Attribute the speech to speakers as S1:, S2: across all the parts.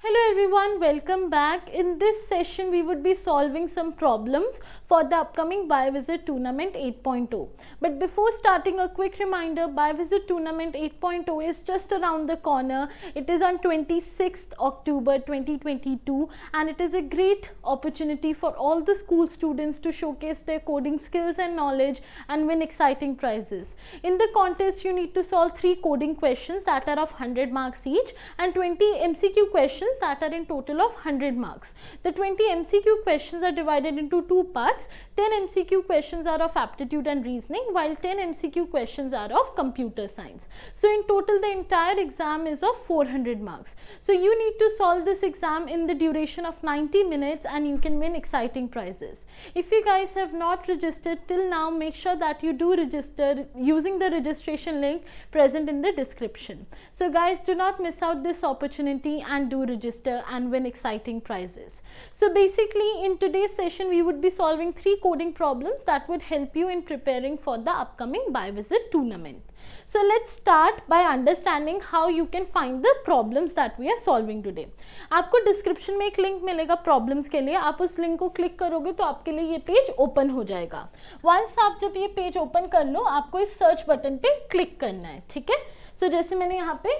S1: Hello everyone, welcome back. In this session we would be solving some problems for the upcoming Biovisit Tournament 8.0. But before starting, a quick reminder, Biovisit Tournament 8.0 is just around the corner. It is on 26th October 2022 and it is a great opportunity for all the school students to showcase their coding skills and knowledge and win exciting prizes. In the contest you need to solve 3 coding questions that are of 100 marks each and 20 MCQ questions that are in total of 100 marks. The 20 MCQ questions are divided into 2 parts. 10 MCQ questions are of aptitude and reasoning while 10 MCQ questions are of computer science. So in total the entire exam is of 400 marks. So you need to solve this exam in the duration of 90 minutes and you can win exciting prizes. If you guys have not registered till now, make sure that you do register using the registration link present in the description. So guys, do not miss out this opportunity and do register and win exciting prizes. So basically in today's session we would be solving 3 coding problems that would help you in preparing for the upcoming Biovisit tournament. So let's start by understanding how you can find the problems that we are solving today. आपको description में एक link मिलेगा problems के लिए, आप उस link को click करोगे तो आपके लिए ये पेज ओपन हो जाएगा. वंस आप जब ये पेज ओपन कर लो, आपको इस सर्च बटन पे क्लिक करना है. ठीक है, सो जैसे मैंने यहाँ पे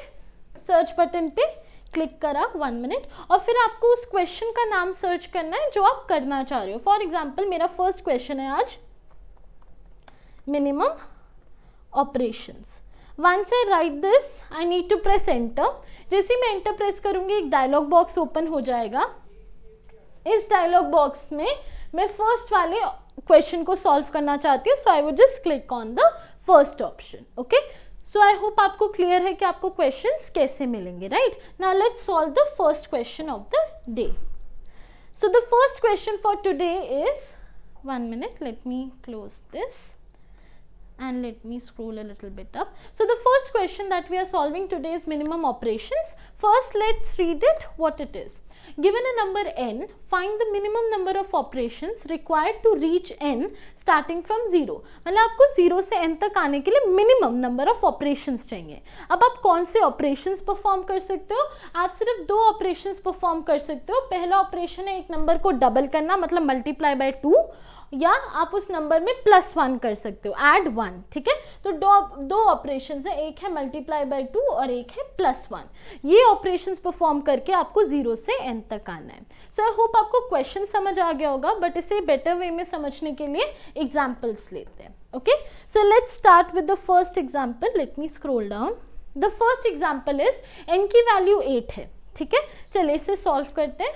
S1: सर्च बटन पे क्लिक करा 1 मिनट और फिर आपको उस क्वेश्चन का नाम सर्च करना है जो आप करना चाह रहे हो. फॉर एग्जाम्पल मेरा फर्स्ट क्वेश्चन है आज minimum operations. Once I write this I need to press enter. जैसे मैं एंटर प्रेस करूंगी एक डायलॉग बॉक्स ओपन हो जाएगा. इस डायलॉग बॉक्स में मैं फर्स्ट वाले क्वेश्चन को सॉल्व करना चाहती हूँ, so I would just click on the first option. Okay, so I hope आपको क्लियर है कि आपको क्वेश्चंस कैसे मिलेंगे. Right, now let's solve the first question of the day. So the first question for today is 1 minute, let me close this and let me scroll a little bit up. So the first question that we are solving today is minimum operations. First let's read it what it is. Given a number n, find the minimum number of operations required to reach n starting from 0. मतलब आपको 0 से n तक आने के लिए minimum number of operations चाहिए. अब आप कौन से ऑपरेशंस परफॉर्म कर सकते हो? आप सिर्फ 2 ऑपरेशंस परफॉर्म कर सकते हो. पहला ऑपरेशन है एक नंबर को डबल करना, मतलब मल्टीप्लाई बाय 2, या आप उस नंबर में +1 कर सकते हो, ऐड 1. ठीक है, तो दो ऑपरेशंस है, एक है मल्टीप्लाई बाय 2 और एक है +1. ये ऑपरेशंस परफॉर्म करके आपको 0 से n तक आना है. सो आई होप आपको क्वेश्चन समझ आ गया होगा, बट इसे बेटर वे में समझने के लिए एग्जाम्पल्स लेते हैं. Okay, so let's start with the first example. Let me scroll down. The first example is n की वैल्यू 8 है. ठीक है, चलिए इसे सॉल्व करते हैं.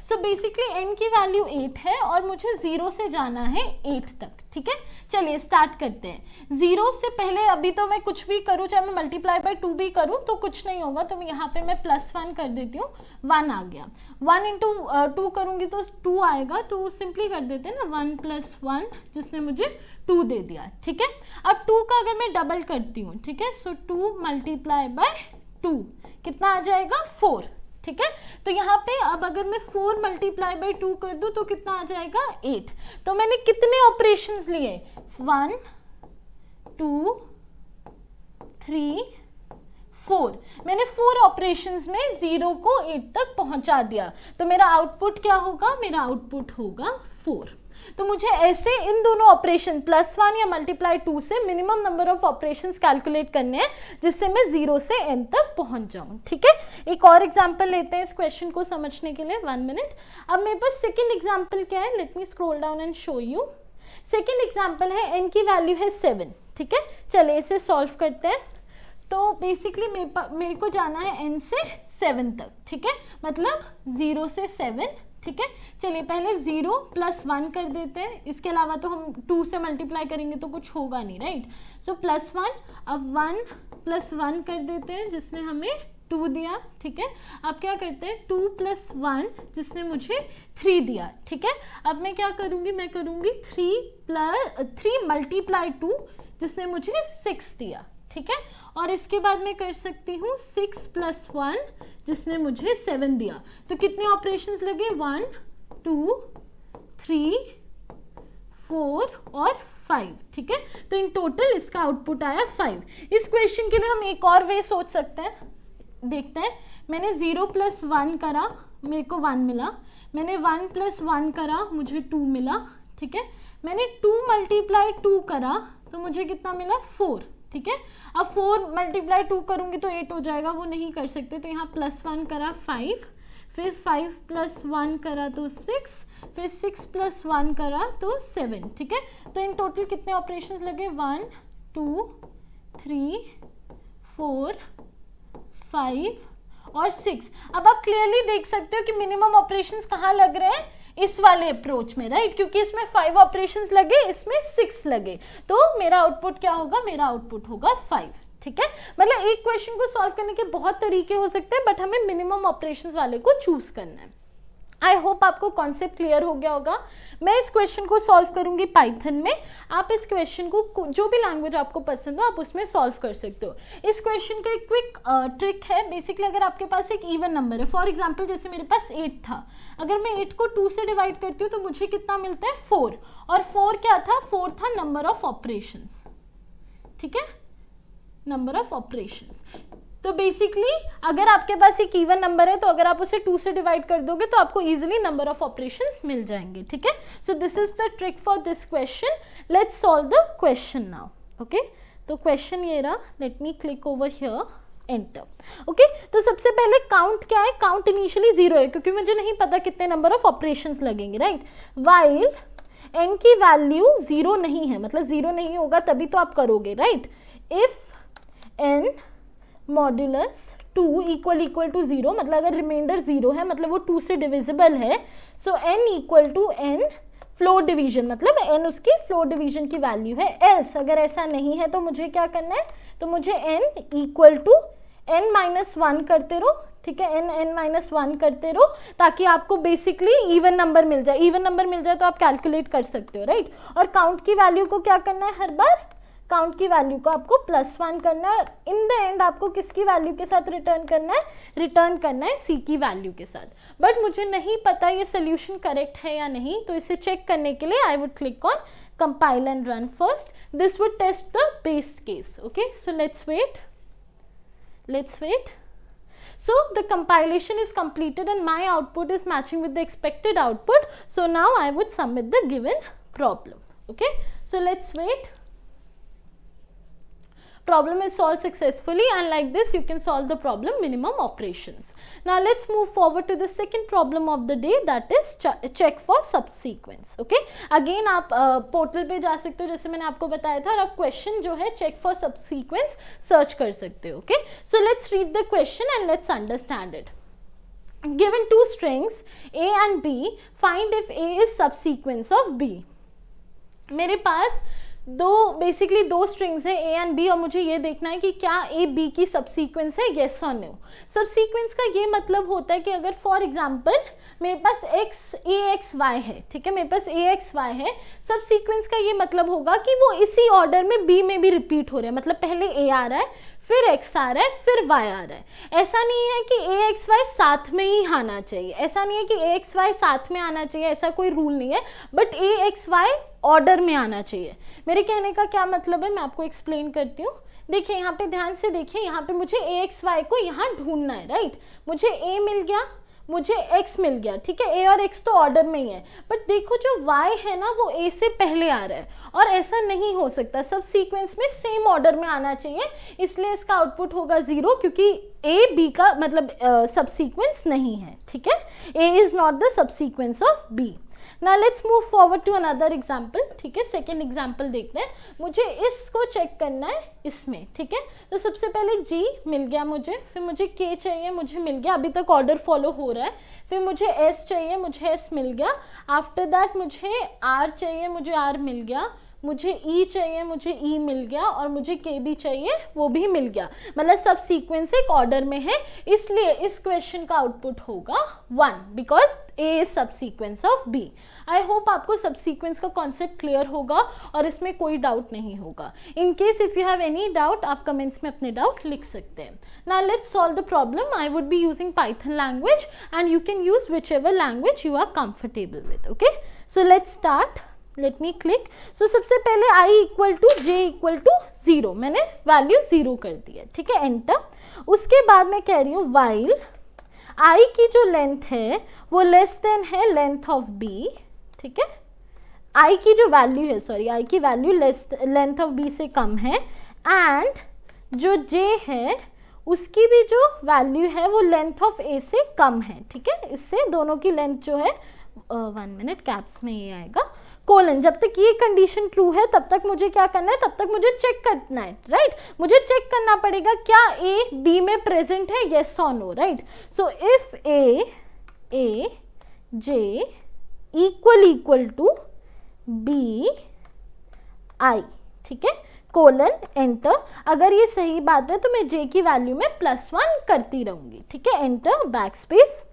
S1: सो बेसिकली n की वैल्यू 8 है और मुझे 0 से जाना है 8 तक. ठीक है, चलिए स्टार्ट करते हैं. 0 से पहले अभी तो मैं कुछ भी करूँ, चाहे मैं मल्टीप्लाई बाय 2 भी करूँ तो कुछ नहीं होगा, तो यहाँ पे मैं +1 कर देती हूँ. 1 आ गया. 1 इंटू 2 करूँगी तो 2 आएगा, तो सिंपली कर देते हैं ना, 1 + 1 जिसने मुझे 2 दे दिया. ठीक है, अब 2 का अगर मैं डबल करती हूँ, ठीक है, सो 2 मल्टीप्लाई बाय 2 कितना आ जाएगा? 4. ठीक है, तो यहाँ पे अब अगर मैं 4 मल्टीप्लाई बाय 2 कर दूँ तो कितना आ जाएगा? 8. तो मैंने कितने ऑपरेशंस लिए? 1 2 3 4. मैंने 4 ऑपरेशंस में 0 को 8 तक पहुंचा दिया. तो मेरा आउटपुट क्या होगा? मेरा आउटपुट होगा 4. तो मुझे ऐसे इन दोनों ऑपरेशन +1 या मल्टीप्लाई 2 से minimum number of operations calculate करने हैं जिससे मैं 0 से n तक पहुंच जाऊं. ठीक है, एक और एग्जांपल लेते हैं इस क्वेश्चन को समझने के लिए. 1 मिनट. अब मेरे पास सेकंड एग्जांपल क्या है? Let me scroll down and show you. Second example है n की वैल्यू है 7. ठीक है, चलिए इसे सॉल्व करते हैं. तो बेसिकली मेरे को जाना है n से 7 तक. ठीक है, मतलब 0 से 7. ठीक है, चलिए पहले 0 + 1 कर देते हैं. इसके अलावा तो हम 2 से मल्टीप्लाई करेंगे तो कुछ होगा नहीं. राइट, सो +1. अब 1 + 1 कर देते हैं जिसने हमें 2 दिया. ठीक है, अब क्या करते हैं? 2 + 1 जिसने मुझे 3 दिया. ठीक है, अब मैं क्या करूँगी? मैं करूँगी 3 मल्टीप्लाई 2 जिसने मुझे 6 दिया. ठीक है, और इसके बाद मैं कर सकती हूँ 6 + 1 जिसने मुझे 7 दिया. तो कितने ऑपरेशंस लगे? 1 2 3 4 और 5. ठीक है, तो इन टोटल इसका आउटपुट आया 5. इस क्वेश्चन के लिए हम एक और वे सोच सकते हैं. देखते हैं, मैंने 0 + 1 करा, मेरे को 1 मिला, मैंने 1 + 1 करा, मुझे 2 मिला, ठीक है। मैंने 2 × 2 करा तो मुझे कितना मिला, 4, ठीक है। अब 4 × 2 करूँगी तो 8 हो जाएगा, वो नहीं कर सकते, तो यहाँ +1 करा 5, फिर 5 + 1 करा तो 6, फिर 6 + 1 करा तो 7, ठीक है। तो इन टोटल कितने ऑपरेशंस लगे, 1 2 3 4 5 और 6। अब आप क्लियरली देख सकते हो कि मिनिमम ऑपरेशंस कहाँ लग रहे हैं, इस वाले अप्रोच में, राइट, क्योंकि इसमें 5 ऑपरेशंस लगे, इसमें 6 लगे, तो मेरा आउटपुट क्या होगा, मेरा आउटपुट होगा 5, ठीक है। मतलब एक क्वेश्चन को सॉल्व करने के बहुत तरीके हो सकते हैं, बट हमें मिनिमम ऑपरेशंस वाले को चूज करना है। आई होप आपको कॉन्सेप्ट क्लियर हो गया होगा। मैं इस क्वेश्चन को सॉल्व करूंगी पाइथन में, आप इस क्वेश्चन को जो भी लैंग्वेज आपको पसंद हो आप उसमें सॉल्व कर सकते हो। इस क्वेश्चन का एक क्विक ट्रिक है, बेसिकली अगर आपके पास एक इवन नंबर है, फॉर एग्जांपल जैसे मेरे पास 8 था, अगर मैं 8 को 2 से डिवाइड करती हूँ तो मुझे कितना मिलता है, 4, और 4 क्या था, 4 था नंबर ऑफ ऑपरेशंस, ठीक है, नंबर ऑफ ऑपरेशंस। तो बेसिकली अगर आपके पास एक इवन नंबर है तो अगर आप उसे 2 से डिवाइड कर दोगे तो आपको इजीली नंबर ऑफ ऑपरेशंस मिल जाएंगे, ठीक है। So this is the trick for this question. Let's solve the question now, okay. तो क्वेश्चन ये रहा, late me click over here, enter, okay. तो सबसे पहले काउंट क्या है, काउंट इनिशियली 0 है क्योंकि मुझे नहीं पता कितने नंबर ऑफ ऑपरेशंस लगेंगे, राइट। वाइल n की वैल्यू 0 नहीं है, मतलब 0 नहीं होगा तभी तो आप करोगे, राइट। इफ n मॉड्यूलस 2 = 0, मतलब अगर रिमाइंडर 0 है मतलब वो 2 से डिविजिबल है, सो n = n फ्लोर डिवीजन, मतलब n उसकी फ्लोर डिवीजन की वैल्यू है। एल्स अगर ऐसा नहीं है तो मुझे क्या करना है, तो मुझे n = n-1 करते रहो, ठीक है, n-1 करते रहो ताकि आपको बेसिकली इवन नंबर मिल जाए। इवन नंबर मिल जाए तो आप कैलकुलेट कर सकते हो, राइट। और काउंट की वैल्यू को क्या करना है, हर बार काउंट की वैल्यू को आपको +1 करना है। इन द एंड आपको किसकी वैल्यू के साथ रिटर्न करना है, रिटर्न करना है c की वैल्यू के साथ। बट मुझे नहीं पता ये सोल्यूशन करेक्ट है या नहीं, तो इसे चेक करने के लिए I would click on compile and run first. This would test the base case, okay. So let's wait. So the compilation is completed and my output is matching with the expected output. So now I would submit the given problem, okay. So let's wait. Problem is solved successfully, and like this you can solve the problem minimum operations. Now let's move forward to the second problem of the day, that is check for subsequence, okay. Again आप portal पे जा सकते हो जैसे मैंने आपको बताया था, और आप क्वेश्चन जो है check for subsequence सर्च कर सकते हो, okay. So let's read the question and let's understand it. Given two strings a and b, find if a is subsequence of b. मेरे पास बेसिकली दो स्ट्रिंग्स है a एंड b, और मुझे ये देखना है कि क्या a b की सबसीक्वेंस है, येस और नो। सबसीक्वेंस का ये मतलब होता है कि अगर फॉर एग्जांपल मेरे पास ax y है, ठीक है, मेरे पास ax y है, सबसीक्वेंस का ये मतलब होगा कि वो इसी ऑर्डर में b में भी रिपीट हो रहा है, मतलब पहले a आ रहा है, फिर x आ रहा है, फिर y आ रहा है। ऐसा नहीं है कि ax y साथ में ही आना चाहिए, ऐसा नहीं है कि ax y साथ में आना चाहिए, ऐसा कोई रूल नहीं है, बट ax y ऑर्डर में आना चाहिए। मेरे कहने का क्या मतलब है, मैं आपको एक्सप्लेन करती हूँ। देखिए यहाँ पे ध्यान से देखिए, यहाँ पे मुझे ax y को यहाँ ढूंढना है, राइट। मुझे a मिल गया, मुझे x मिल गया, ठीक है, a और x तो ऑर्डर में ही है, बट देखो जो y है ना वो a से पहले आ रहा है, और ऐसा नहीं हो सकता, सब सीक्वेंस में सेम ऑर्डर में आना चाहिए, इसलिए इसका आउटपुट होगा 0, क्योंकि a b का मतलब सब सीक्वेंस नहीं है, ठीक है, a is not the sub sequence of b। Now let's move forward to another example, ठीक है, सेकेंड एग्जाम्पल देखते हैं। मुझे इसको चेक करना है इसमें, ठीक है, तो सबसे पहले G मिल गया मुझे, फिर मुझे K चाहिए, मुझे मिल गया, अभी तक ऑर्डर फॉलो हो रहा है, फिर मुझे S चाहिए, मुझे S मिल गया, आफ्टर दैट मुझे R चाहिए, मुझे R मिल गया, मुझे E चाहिए, मुझे E मिल गया, और मुझे K भी चाहिए, वो भी मिल गया, मतलब सब सीक्वेंस एक ऑर्डर में है, इसलिए इस क्वेश्चन का आउटपुट होगा 1, बिकॉज A इज सब sequence of B। I hope आपको सब सीक्वेंस का कॉन्सेप्ट क्लियर होगा और इसमें कोई डाउट नहीं होगा। In case if you have any doubt आप कमेंट्स में अपने डाउट लिख सकते हैं। Now let's solve the problem. I would be using Python language and you can use whichever language you are comfortable with, okay. So let's start. Let me click. सो सबसे पहले i equal to J equal to 0, मैंने value 0 कर दी है, ठीक है, enter. उसके बाद मैं कह रही हूँ वाइल i की जो लेंथ है वो लेस देन है लेंथ ऑफ b, ठीक है, i की जो वैल्यू है, सॉरी i की वैल्यू लेंथ ऑफ b से कम है, एंड जो j है उसकी भी जो वैल्यू है वो लेंथ ऑफ a से कम है, ठीक है, इससे दोनों की लेंथ जो है 1 मिनट कैप्स में ये आएगा कोलन। जब तक ये कंडीशन ट्रू है तब तक मुझे क्या करना है, तब तक मुझे चेक करना है, राइट, मुझे चेक करना पड़ेगा क्या a b में प्रेजेंट है, येस और no, right. So if a j equal to b i, ठीक है, कोलन एंटर। अगर ये सही बात है तो मैं j की वैल्यू में +1 करती रहूंगी, ठीक है, एंटर, बैक स्पेस।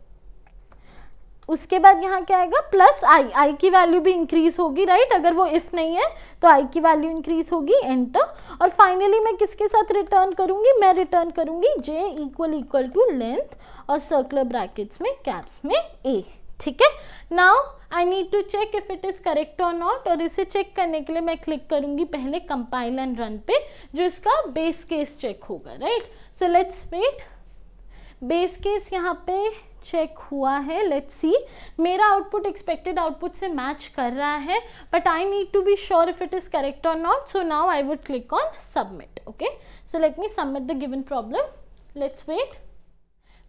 S1: उसके बाद यहाँ क्या आएगा, प्लस i की वैल्यू भी इंक्रीज होगी, राइट, अगर वो इफ नहीं है तो i की वैल्यू इंक्रीज होगी, एंटर। और फाइनली मैं किसके साथ रिटर्न करूंगी, मैं रिटर्न करूंगी j इक्वल टू लेंथ और सर्कुलर ब्रैकेट्स में कैप्स में a, ठीक है। Now I need to check if it is correct और नॉट, और इसे चेक करने के लिए मैं क्लिक करूंगी पहले कंपाइल एंड रन पे, जो इसका बेस केस चेक होगा, right. So let's wait, base case यहाँ पे चेक हुआ है, लेट्स सी, मेरा आउटपुट एक्सपेक्टेड आउटपुट से मैच कर रहा है, but I need to be sure if it is correct और not, so now I would click on submit, okay. So let me submit the given problem, let's wait.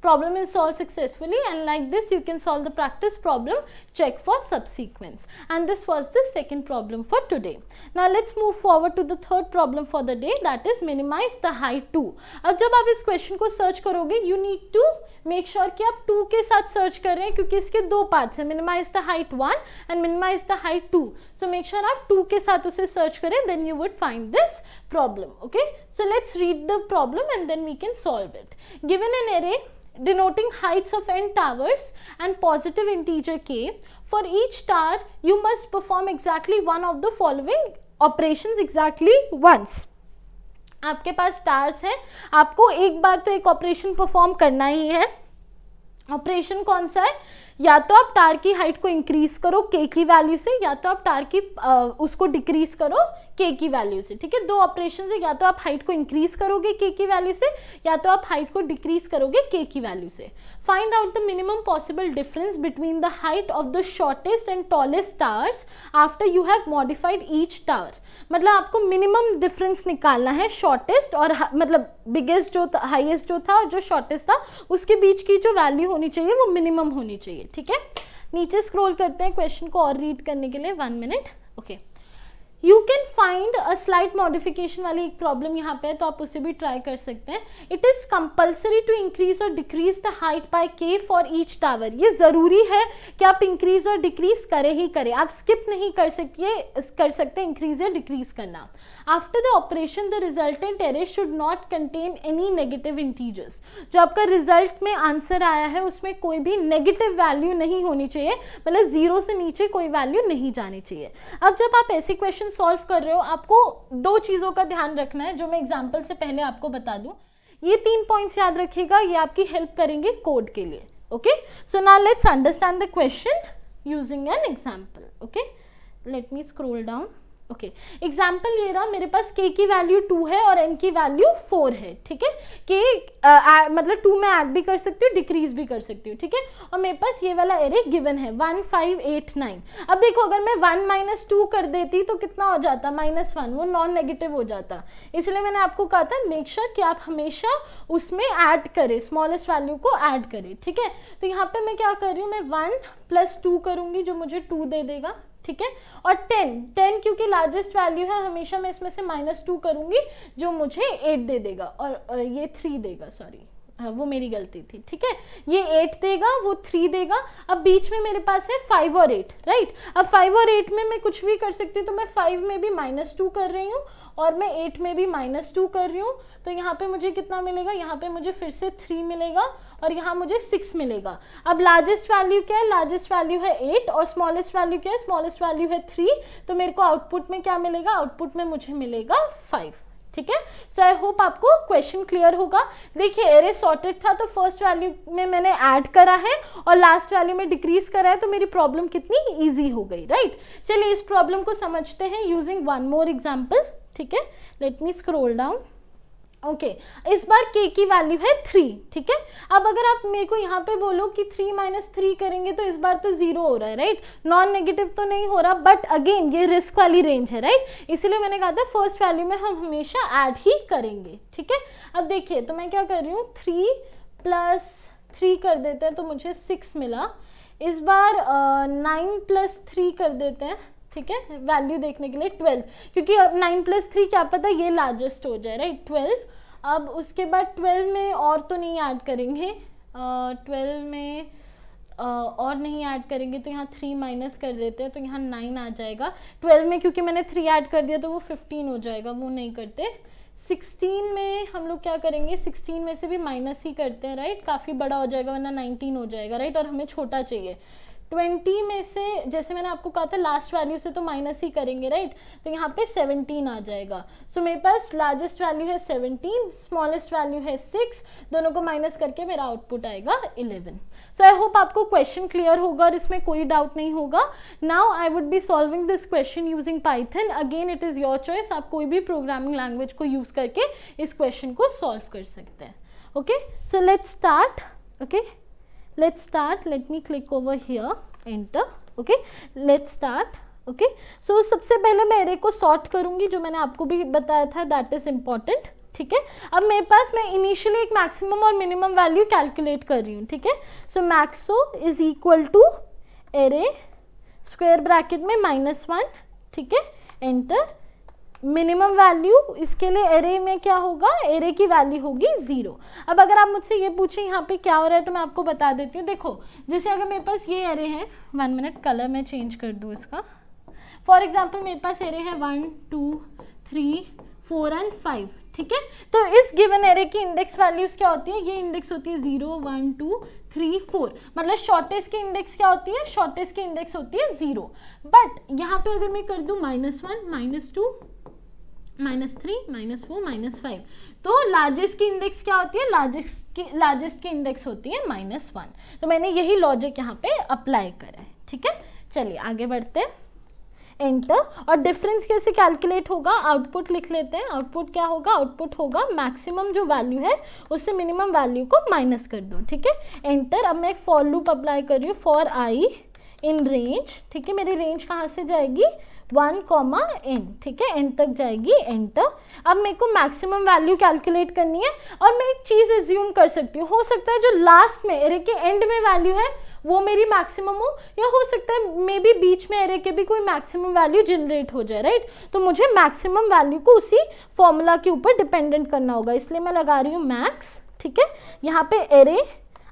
S1: Problem is solved successfully, and like this you can solve the practice problem, check for subsequence. And this was the second problem for today. Now let's move forward to the third problem for the day, that is minimize the height 2. अब जब आप इस question को search करोगे you need to make sure कि आप 2 के साथ सर्च कर रहे हैं, क्योंकि इसके दो पार्ट्स हैं, minimize the height 1 and minimize the height 2. So make sure आप 2 के साथ उसे सर्च करें, then you would find this problem, okay. So let's read the problem and then we can solve it. Given an array denoting heights of n towers and positive integer k, for each tower you must perform exactly one of the following operations exactly once. आपके पास towers हैं, आपको एक बार तो एक operation perform करना ही है। Operation कौन सा है, या तो आप टावर की हाइट को इंक्रीज करो k की वैल्यू से, या तो आप टावर की उसको डिक्रीज करो k की वैल्यू से, ठीक है, दो ऑपरेशन है, या तो आप हाइट को इंक्रीज करोगे k की वैल्यू से, या तो आप हाइट को डिक्रीज करोगे k की वैल्यू से। Find out the minimum possible difference between the height of the shortest and tallest towers after you have modified each tower. मतलब आपको मिनिमम डिफरेंस निकालना है शॉर्टेस्ट और मतलब बिगेस्ट जो हाईएस्ट जो था और जो शॉर्टेस्ट था उसके बीच की जो वैल्यू होनी चाहिए वो मिनिमम होनी चाहिए, ठीक है। नीचे स्क्रॉल करते हैं क्वेश्चन को और रीड करने के लिए, 1 minute, okay. You can find a slight modification वाली एक प्रॉब्लम यहाँ पे है, तो आप उसे भी ट्राई कर सकते हैं। It is compulsory to increase और decrease the height by k for each tower. ये जरूरी है कि आप इंक्रीज और डिक्रीज करें ही करें, आप स्किप नहीं कर सकते इंक्रीज या डिक्रीज करना। After the operation the resultant array should not contain any negative integers. जो आपका रिजल्ट में आंसर आया है उसमें कोई भी नेगेटिव वैल्यू नहीं होनी चाहिए, मतलब 0 से नीचे कोई वैल्यू नहीं जानी चाहिए। अब जब आप ऐसे क्वेश्चन सॉल्व कर रहे हो आपको 2 चीज़ों का ध्यान रखना है, जो मैं एग्जाम्पल से पहले आपको बता दूं। ये 3 पॉइंट्स याद रखिएगा, ये आपकी हेल्प करेंगे कोड के लिए, okay. So now let's understand the question using an example, okay. Let me scroll down, okay. Example ये रहा, मेरे पास k की वैल्यू 2 है और n की वैल्यू 4 है, ठीक है। k मतलब 2 में ऐड भी कर सकती हूँ, डिक्रीज भी कर सकती हूँ, ठीक है। और मेरे पास ये वाला एरे गिवन है 1 5 8 9। अब देखो अगर मैं 1 - 2 कर देती तो कितना हो जाता, -1, वो नॉन नेगेटिव हो जाता। इसलिए मैंने आपको कहा था मेक श्योर कि आप हमेशा उसमें ऐड करें, स्मॉलेस्ट वैल्यू को ऐड करें, ठीक है। तो यहाँ पे मैं क्या कर रही हूँ, मैं 1 + 2 करूँगी जो मुझे 2 दे देगा, ठीक है। और 10 क्योंकि लार्जेस्ट वैल्यू है, हमेशा मैं इसमें से -2 करूंगी जो मुझे 8 दे देगा, और ये 3 देगा, सॉरी वो मेरी गलती थी, ठीक है। ये 8 देगा, वो 3 देगा। अब बीच में मेरे पास है 5 और 8, राइट। अब 5 और 8 में मैं कुछ भी कर सकती हूँ, तो मैं 5 में भी -2 कर रही हूँ और मैं 8 में भी -2 कर रही हूँ। तो यहाँ पे मुझे कितना मिलेगा, यहाँ पे मुझे फिर से 3 मिलेगा और यहाँ मुझे 6 मिलेगा। अब लार्जेस्ट वैल्यू क्या है, लार्जेस्ट वैल्यू है 8 और स्मॉलेस्ट वैल्यू क्या है, स्मॉलेस्ट वैल्यू है 3। तो मेरे को आउटपुट में क्या मिलेगा, आउटपुट में मुझे मिलेगा 5, ठीक है। सो आई होप आपको क्वेश्चन क्लियर होगा। देखिए एरे सॉर्टेड था तो फर्स्ट वैल्यू में मैंने ऐड करा है और लास्ट वैल्यू में डिक्रीज करा है, तो मेरी प्रॉब्लम कितनी इजी हो गई, राइट। चलिए इस प्रॉब्लम को समझते हैं यूजिंग वन मोर एग्जाम्पल, ठीक है। Let me scroll down. Okay इस बार k की वैल्यू है 3, ठीक है। अब अगर आप मेरे को यहाँ पे बोलो कि 3 - 3 करेंगे तो इस बार तो 0 हो रहा है, राइट। नॉन नेगेटिव तो नहीं हो रहा, बट अगेन ये रिस्क वाली रेंज है, राइट। इसीलिए मैंने कहा था फर्स्ट वैल्यू में हम हमेशा ऐड ही करेंगे, ठीक है। अब देखिए तो मैं क्या कर रही हूँ, 3 + 3 कर देते हैं तो मुझे 6 मिला। इस बार 9 + 3 कर देते हैं, ठीक है, वैल्यू देखने के लिए 12, क्योंकि अब 9 + 3 क्या पता ये लार्जेस्ट हो जाए, राइट, 12। अब उसके बाद 12 में और तो नहीं ऐड करेंगे, 12 में और नहीं ऐड करेंगे तो यहाँ 3 माइनस कर देते हैं तो यहाँ 9 आ जाएगा। 12 में क्योंकि मैंने 3 ऐड कर दिया तो वो 15 हो जाएगा, वो नहीं करते। 16 में हम लोग क्या करेंगे, 16 में से भी माइनस ही करते हैं, राइट, काफ़ी बड़ा हो जाएगा वरना 19 हो जाएगा, राइट, और हमें छोटा चाहिए। 20 में से जैसे मैंने आपको कहा था लास्ट वैल्यू से तो माइनस ही करेंगे, राइट, तो यहाँ पे 17 आ जाएगा। सो मेरे पास लार्जेस्ट वैल्यू है 17, स्मॉलेस्ट वैल्यू है 6, दोनों को माइनस करके मेरा आउटपुट आएगा 11। सो आई होप आपको क्वेश्चन क्लियर होगा और इसमें कोई डाउट नहीं होगा। Now I would be solving this question using Python. Again it is your choice, आप कोई भी प्रोग्रामिंग लैंग्वेज को यूज़ करके इस क्वेश्चन को सॉल्व कर सकते हैं। Okay so let's start. Okay let's start, let me click over here, enter, okay, let's start, okay। so सबसे पहले मैं एरे को सॉर्ट करूंगी, जो मैंने आपको भी बताया था, दैट इज इम्पॉर्टेंट, ठीक है। अब मेरे पास मैं इनिशियली एक मैक्सिमम और मिनिमम वैल्यू कैलकुलेट कर रही हूँ, ठीक है। So maxo is equal to array square bracket में -1, ठीक है, एंटर। मिनिमम वैल्यू इसके लिए एरे में क्या होगा, एरे की वैल्यू होगी 0। अब अगर आप मुझसे ये पूछें यहाँ पे क्या हो रहा है तो मैं आपको बता देती हूँ। देखो जैसे अगर मेरे पास ये एरे है, 1 मिनट कलर मैं चेंज कर दूँ इसका। फॉर एग्जांपल मेरे पास एरे है 1 2 3 4 एंड 5, ठीक है। तो इस गिवन एरे की इंडेक्स वैल्यूज क्या होती है, ये इंडेक्स होती है 0 1 2 3 4, मतलब शॉर्टेस्ट की इंडेक्स क्या होती है, शॉर्टेस्ट की इंडेक्स होती है 0। बट यहाँ पे अगर मैं कर दूँ -1 -2 -3 -4 -5, तो लार्जेस्ट की इंडेक्स क्या होती है, लार्जेस्ट की इंडेक्स होती है -1। तो मैंने यही लॉजिक यहाँ पे अप्लाई करा है, ठीक है। चलिए आगे बढ़ते हैं, एंटर। और डिफरेंस कैसे कैलकुलेट होगा, आउटपुट लिख लेते हैं। आउटपुट क्या होगा, आउटपुट होगा मैक्सिमम जो वैल्यू है उससे मिनिमम वैल्यू को माइनस कर दो, ठीक है, एंटर। अब मैं एक फॉर लूप अप्लाई कर रही हूँ, फॉर आई इन रेंज, ठीक है। मेरी रेंज कहाँ से जाएगी, 1, n, ठीक है, n तक जाएगी, एंटर। अब मेरे को मैक्सिमम वैल्यू कैलकुलेट करनी है और मैं एक चीज़ एज्यूम कर सकती हूँ, हो सकता है जो लास्ट में एरे के एंड में वैल्यू है वो मेरी मैक्सिमम हो, या हो सकता है मे बी बीच में एरे के भी कोई मैक्सिमम वैल्यू जनरेट हो जाए, राइट। तो मुझे मैक्सिमम वैल्यू को उसी फॉर्मूला के ऊपर डिपेंडेंट करना होगा, इसलिए मैं लगा रही हूँ मैक्स, ठीक है। यहाँ पे एरे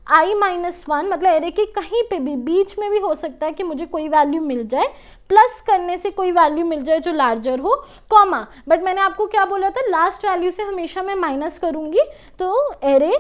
S1: i-1, मतलब एरे के कहीं पे भी बीच में भी हो सकता है कि मुझे कोई वैल्यू मिल जाए, प्लस करने से कोई वैल्यू मिल जाए जो लार्जर हो, कॉमा। बट मैंने आपको क्या बोला था, लास्ट वैल्यू से हमेशा मैं माइनस करूंगी, तो एरे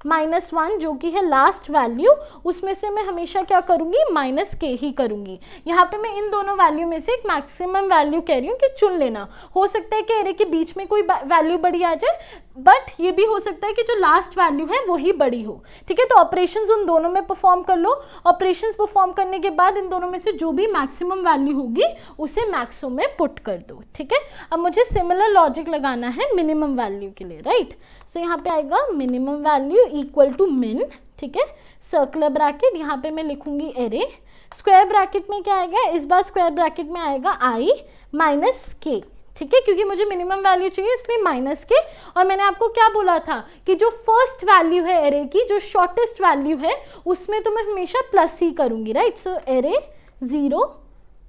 S1: -1 जो कि है लास्ट वैल्यू, उसमें से मैं हमेशा क्या करूंगी, -k ही करूंगी। यहाँ पे मैं इन दोनों वैल्यू में से एक मैक्सिमम वैल्यू कह रही हूँ कि चुन लेना। हो सकता है कि एरे के बीच में कोई वैल्यू बड़ी आ जाए, बट ये भी हो सकता है कि जो लास्ट वैल्यू है वो ही बड़ी हो, ठीक है। तो ऑपरेशंस उन दोनों में परफॉर्म कर लो। ऑपरेशंस परफॉर्म करने के बाद इन दोनों में से जो भी मैक्सिमम वैल्यू होगी उसे मैक्सो में पुट कर दो, ठीक है। अब मुझे सिमिलर लॉजिक लगाना है मिनिमम वैल्यू के लिए, राइट। सो यहाँ पे आएगा मिनिमम वैल्यू इक्वल टू मिन, ठीक है, सर्कुलर ब्रैकेट, यहाँ पे मैं लिखूंगी एरे, स्क्वायर ब्रैकेट में क्या आएगा, इस बार स्क्वायर ब्रैकेट में आएगा i -k, ठीक है, क्योंकि मुझे मिनिमम वैल्यू चाहिए इसलिए -k। और मैंने आपको क्या बोला था कि जो फर्स्ट वैल्यू है एरे की, जो शॉर्टेस्ट वैल्यू है, उसमें तो मैं हमेशा प्लस ही करूंगी, राइट। सो एरे 0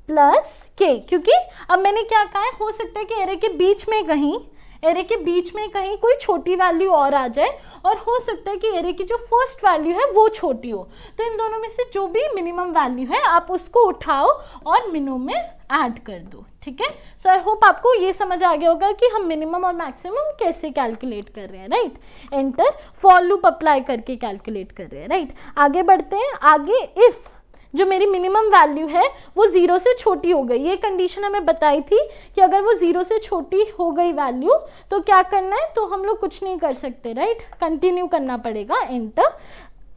S1: + k, क्योंकि अब मैंने क्या कहा है, हो सकता है कि एरे के बीच में कहीं कोई छोटी वैल्यू और आ जाए, और हो सकता है कि एरे की जो फर्स्ट वैल्यू है वो छोटी हो। तो इन दोनों में से जो भी मिनिमम वैल्यू है आप उसको उठाओ और मिनो में ऐड कर दो, ठीक है। सो आई होप आपको ये समझ आ गया होगा कि हम मिनिमम और मैक्सिमम कैसे कैलकुलेट कर रहे हैं, right. Enter, for loop apply करके कैलकुलेट कर रहे हैं, राइट। आगे बढ़ते हैं, आगे इफ जो मेरी मिनिमम वैल्यू है वो 0 से छोटी हो गई। ये कंडीशन हमें बताई थी कि अगर वो 0 से छोटी हो गई वैल्यू तो क्या करना है, तो हम लोग कुछ नहीं कर सकते, राइट, कंटिन्यू करना पड़ेगा, एंटर।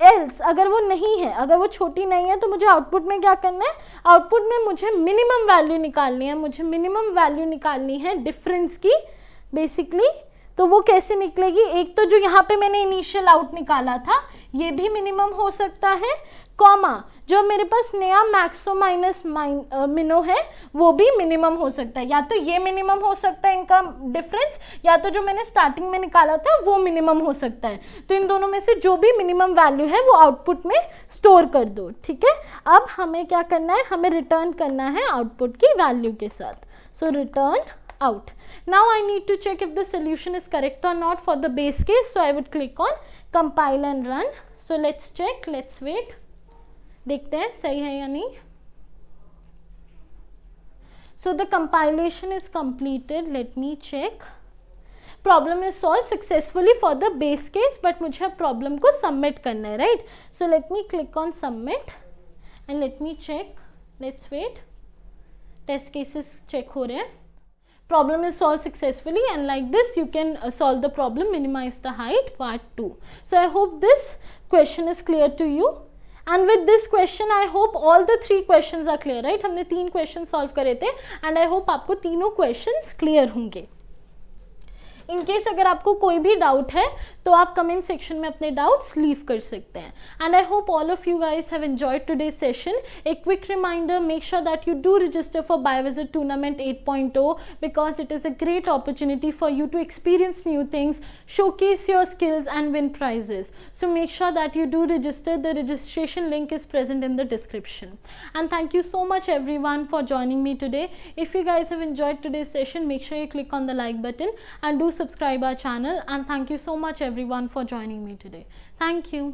S1: एल्स अगर वो नहीं है, अगर वो छोटी नहीं है, तो मुझे आउटपुट में क्या करना है, आउटपुट में मुझे मिनिमम वैल्यू निकालनी है, मुझे मिनिमम वैल्यू निकालनी है डिफरेंस की बेसिकली। तो वो कैसे निकलेगी, एक तो जो यहाँ पे मैंने इनिशियल आउट निकाला था ये भी मिनिमम हो सकता है, कॉमा जो मेरे पास नया मैक्सो माइनस मिनो है वो भी मिनिमम हो सकता है। या तो ये मिनिमम हो सकता है इनका डिफरेंस, या तो जो मैंने स्टार्टिंग में निकाला था वो मिनिमम हो सकता है। तो इन दोनों में से जो भी मिनिमम वैल्यू है वो आउटपुट में स्टोर कर दो, ठीक है। अब हमें क्या करना है, हमें रिटर्न करना है आउटपुट की वैल्यू के साथ। सो return out. Now I need to check if the solution is correct or not for the base case. So I would click on compile and run. So let's check, let's wait. देखते हैं सही है या नहीं. So the compilation is completed. Let me check. Problem is solved successfully for the base case, but मुझे अब problem को submit करना है, right? So let me click on submit and let me check. Let's wait. Test cases check हो रहे हैं. Problem is solved successfully, and like this you can solve the problem, minimize the height, part 2. So I hope this question is clear to you, and with this question I hope all the 3 questions are clear, right? हमने 3 questions solve करे थे and I hope आपको तीनों questions clear होंगे. In case अगर आपको कोई भी डाउट है तो आप कमेंट सेक्शन में अपने डाउट्स लीव कर सकते हैं. And I hope all of you guys have enjoyed today's session. A quick reminder, make sure that you do register for BioVisit Tournament 8.0 because it is a great opportunity for you to experience new things, showcase your skills and win prizes. So make sure that you do register. The registration link is present in the description. And thank you so much everyone for joining me today. If you guys have enjoyed today's session, make sure you click on the like button and do subscribe our channel. And thank you so much everyone for joining me today. Thank you.